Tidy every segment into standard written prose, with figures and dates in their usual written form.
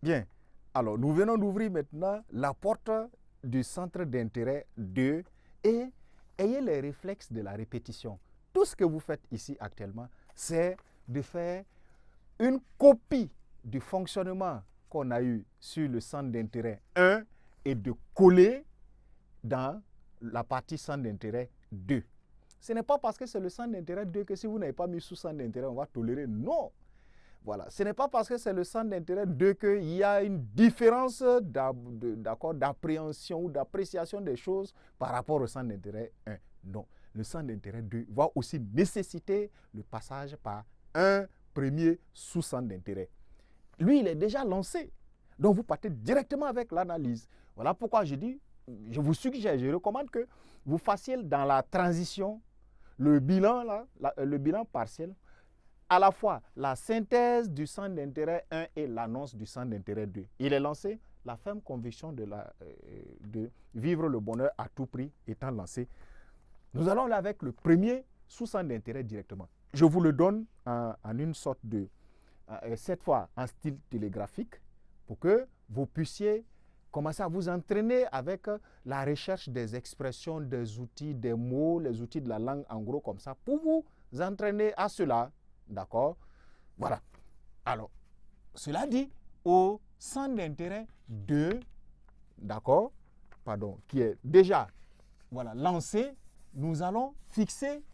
Bien. Alors, nous venons d'ouvrir maintenant la porte du centre d'intérêt 2 et ayez les réflexes de la répétition. Tout ce que vous faites ici actuellement, c'est de faire une copie du fonctionnement qu'on a eu sur le centre d'intérêt 1 et de coller dans la partie centre d'intérêt 2. Ce n'est pas parce que c'est le centre d'intérêt 2 que si vous n'avez pas mis sous centre d'intérêt, on va tolérer. Non. Voilà. Ce n'est pas parce que c'est le centre d'intérêt 2 qu'il y a une différence d'appréhension ou d'appréciation des choses par rapport au centre d'intérêt 1. Non. Le centre d'intérêt 2 va aussi nécessiter le passage par un premier sous-centre d'intérêt. Lui, il est déjà lancé. Donc, vous partez directement avec l'analyse. Voilà pourquoi je dis, je vous suggère, je recommande que vous fassiez dans la transition le bilan partiel, à la fois la synthèse du centre d'intérêt 1 et l'annonce du centre d'intérêt 2. Il est lancé, la ferme conviction de vivre le bonheur à tout prix étant lancée. Nous allons aller avec le premier sous-centre d'intérêt directement. Je vous le donne en une sorte de, cette fois en style télégraphique, pour que vous puissiez commencer à vous entraîner avec la recherche des expressions, des outils, des mots, les outils de la langue, en gros comme ça, pour vous entraîner à cela. D'accord? Voilà. Alors, cela dit, au centre d'intérêt 2, d'accord, pardon, qui est déjà lancé, nous allons fixer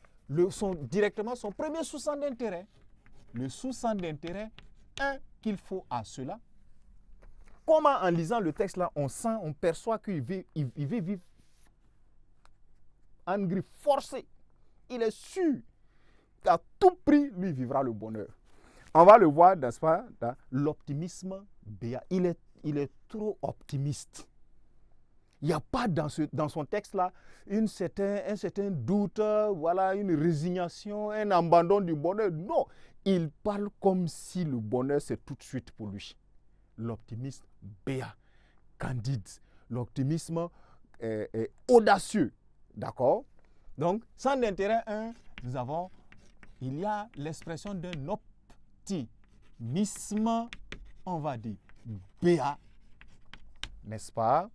directement son premier sous-centre d'intérêt. Le sous-centre d'intérêt 1 qu'il faut à cela. Comment en lisant le texte là, on perçoit qu'il veut vivre en griffe forcée. Il est sûr qu'à tout prix, lui vivra le bonheur. On va le voir, n'est-ce pas, dans l'optimisme béat. Il est trop optimiste. Il n'y a pas dans son texte-là un certain doute, une résignation, un abandon du bonheur. Non, il parle comme si le bonheur, c'est tout de suite pour lui. L'optimisme béat, candide, l'optimisme audacieux. D'accord? Donc, sans l'intérêt 1, il y a l'expression d'un optimisme, on va dire, béat, n'est-ce pas?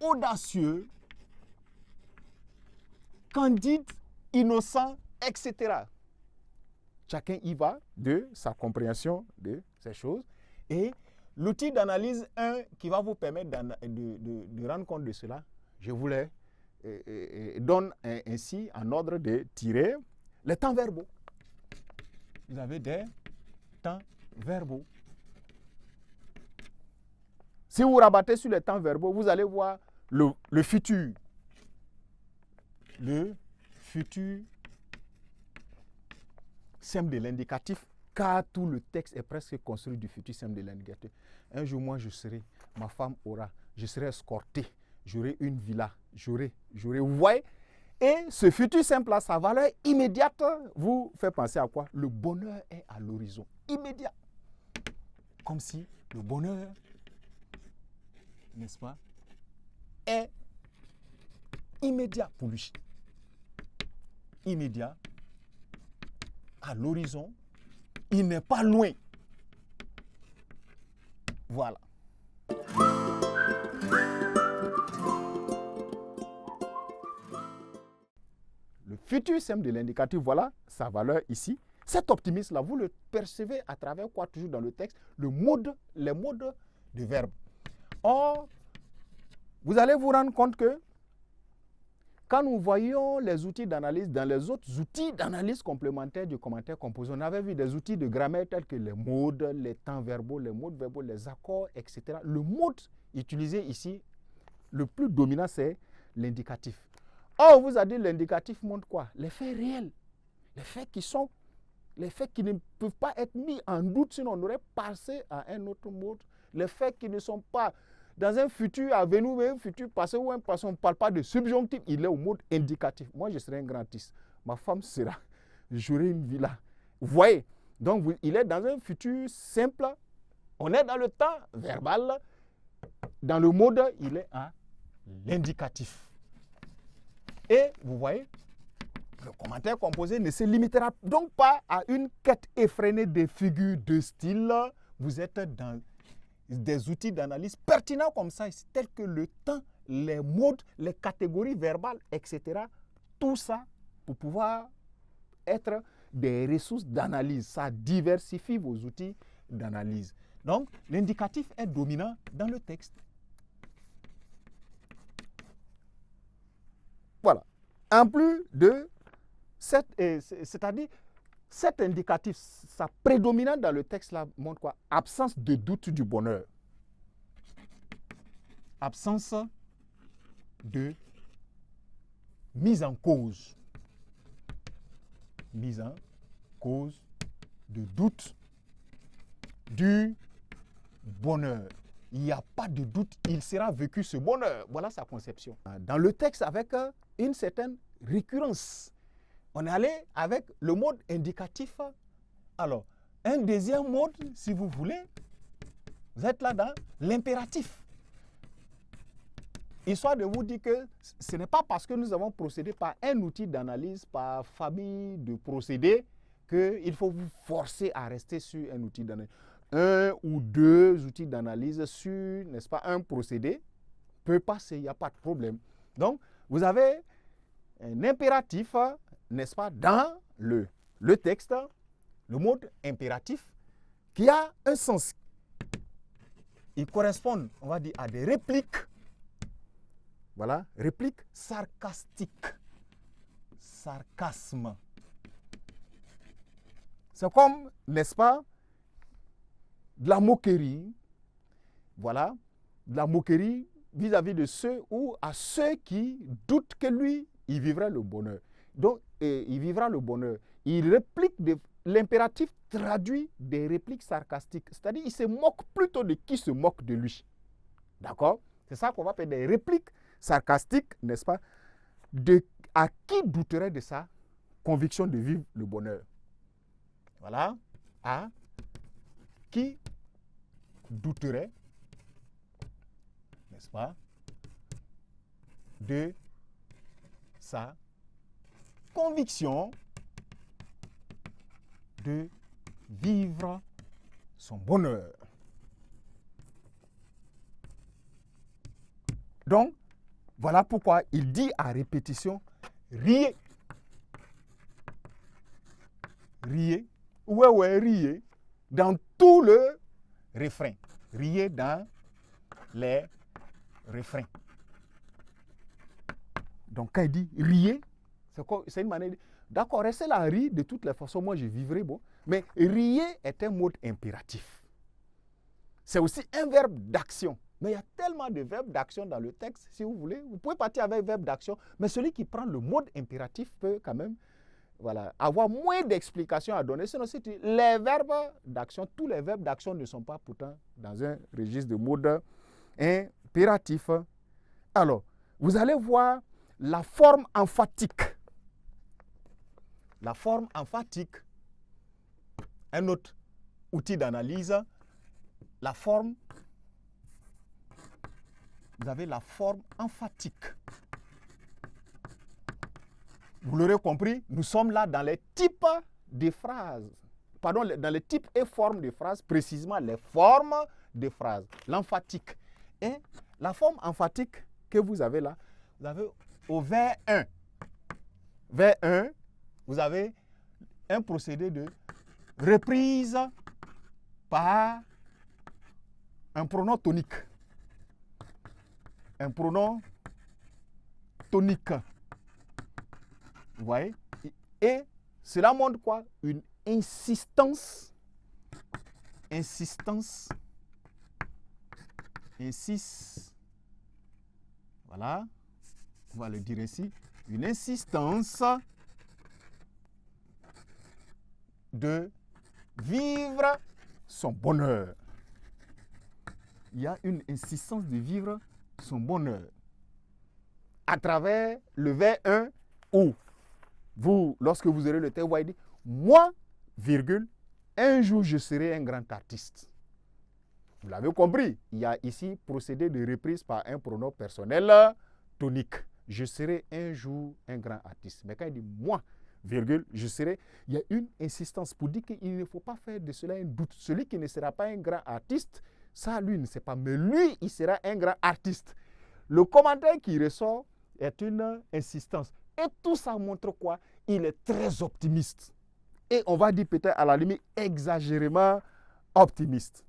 Audacieux, candide, innocent, etc. Chacun y va de sa compréhension de ces choses. Et l'outil d'analyse 1 qui va vous permettre de rendre compte de cela, je vous le donne ainsi en ordre de tirer les temps verbaux. Vous avez des temps verbaux. Si vous rabattez sur les temps verbaux, vous allez voir le futur. Le futur simple de l'indicatif, car tout le texte est presque construit du futur simple de l'indicatif. Un jour, moi, ma femme aura, je serai escorté, j'aurai une villa, j'aurai, vous voyez. Et ce futur simple-là, sa valeur immédiate vous fait penser à quoi? Le bonheur est à l'horizon, immédiat. Comme si le bonheur, n'est-ce pas, est immédiat pour lui. Immédiat, à l'horizon, il n'est pas loin. Voilà. Le futur simple de l'indicatif, voilà sa valeur ici. Cet optimisme-là, vous le percevez à travers quoi? Toujours dans le texte, les modes de verbe. Or, vous allez vous rendre compte que quand nous voyons les outils d'analyse, dans les autres outils d'analyse complémentaires du commentaire composé, on avait vu des outils de grammaire tels que les modes, les temps verbaux, les modes verbaux, les accords, etc. Le mode utilisé ici, le plus dominant, c'est l'indicatif. Or, vous avez dit l'indicatif montre quoi? Les faits réels. Les faits qui ne peuvent pas être mis en doute, sinon on aurait passé à un autre mode. Les faits qui ne sont pas dans un futur à venir, un futur passé ou un passé, on ne parle pas de subjonctif, il est au mode indicatif. Moi, je serai un grand artiste. Ma femme sera. J'aurai une villa. Vous voyez? Donc, il est dans un futur simple. On est dans le temps verbal. Dans le mode, il est à l'indicatif. Et vous voyez, le commentaire composé ne se limitera donc pas à une quête effrénée des figures de style vous êtes dans des outils d'analyse pertinents comme ça, tels que le temps, les modes, les catégories verbales, etc. Tout ça pour pouvoir être des ressources d'analyse. Ça diversifie vos outils d'analyse. Donc, l'indicatif est dominant dans le texte. Voilà. En plus de c'est-à-dire cet indicatif, sa prédominance dans le texte là montre quoi? Absence de doute du bonheur. Absence de mise en cause. Mise en cause de doute du bonheur. Il n'y a pas de doute, il sera vécu ce bonheur. Voilà sa conception. Dans le texte, avec une certaine récurrence, on est allé avec le mode indicatif. Alors, un deuxième mode, si vous voulez, vous êtes là dans l'impératif. Histoire de vous dire que ce n'est pas parce que nous avons procédé par un outil d'analyse, par famille de procédés, qu'il faut vous forcer à rester sur un outil d'analyse. Un ou deux outils d'analyse sur, n'est-ce pas, un procédé peut passer, il n'y a pas de problème. Donc, vous avez un impératif, n'est-ce pas, dans le texte, le mode impératif, qui a un sens. Il correspond, on va dire, à des répliques. Voilà, réplique sarcastique. Sarcasme. C'est comme, n'est-ce pas, de la moquerie. Voilà, de la moquerie vis-à-vis de ceux ou à ceux qui doutent que lui, il vivra le bonheur. Donc, il vivra le bonheur. Il réplique, l'impératif traduit des répliques sarcastiques. C'est-à-dire, il se moque plutôt de qui se moque de lui. D'accord? C'est ça qu'on va appeler des répliques sarcastiques, n'est-ce pas? À qui douterait de sa conviction de vivre le bonheur? Voilà. À qui douterait, n'est-ce pas, de sa conviction de vivre son bonheur. Donc, voilà pourquoi il dit à répétition, riez. Riez. Ouais, riez. Dans tout le refrain. Riez dans les refrains. Donc, quand il dit riez, c'est une manière de dire, d'accord, restez là, rire, de toutes les façons, moi je vivrai bon. Mais riez est un mode impératif. C'est aussi un verbe d'action. Mais il y a tellement de verbes d'action dans le texte, si vous voulez. Vous pouvez partir avec verbe d'action, mais celui qui prend le mode impératif peut quand même avoir moins d'explications à donner. Sinon, si les verbes d'action, tous les verbes d'action ne sont pas pourtant dans un registre de mode impératif. Alors, vous allez voir la forme emphatique. La forme emphatique, un autre outil d'analyse, la forme. Vous avez la forme emphatique. Vous l'aurez compris, nous sommes là dans les types de phrases. Pardon, dans les types et formes de phrases, précisément les formes de phrases. L'emphatique. Et la forme emphatique que vous avez là, vous avez au vers 1. Vers 1, vous avez un procédé de reprise par un pronom tonique. Un pronom tonique. Vous voyez? Et cela montre quoi? Une insistance. Insistance. Insiste. Voilà. On va le dire ainsi. Une insistance de vivre son bonheur. Il y a une insistance de vivre son bonheur. À travers le vers 1 où vous, lorsque vous aurez le texte, vous allez dire, moi, virgule, un jour je serai un grand artiste. Vous l'avez compris, il y a ici procédé de reprise par un pronom personnel tonique. Je serai un jour un grand artiste. Mais quand il dit moi, virgule, il y a une insistance pour dire qu'il ne faut pas faire de cela un doute. Celui qui ne sera pas un grand artiste, ça, lui, ne sait pas. Mais lui, il sera un grand artiste. Le commentaire qui ressort est une insistance. Et tout ça montre quoi? Il est très optimiste. Et on va dire peut-être à la limite exagérément optimiste.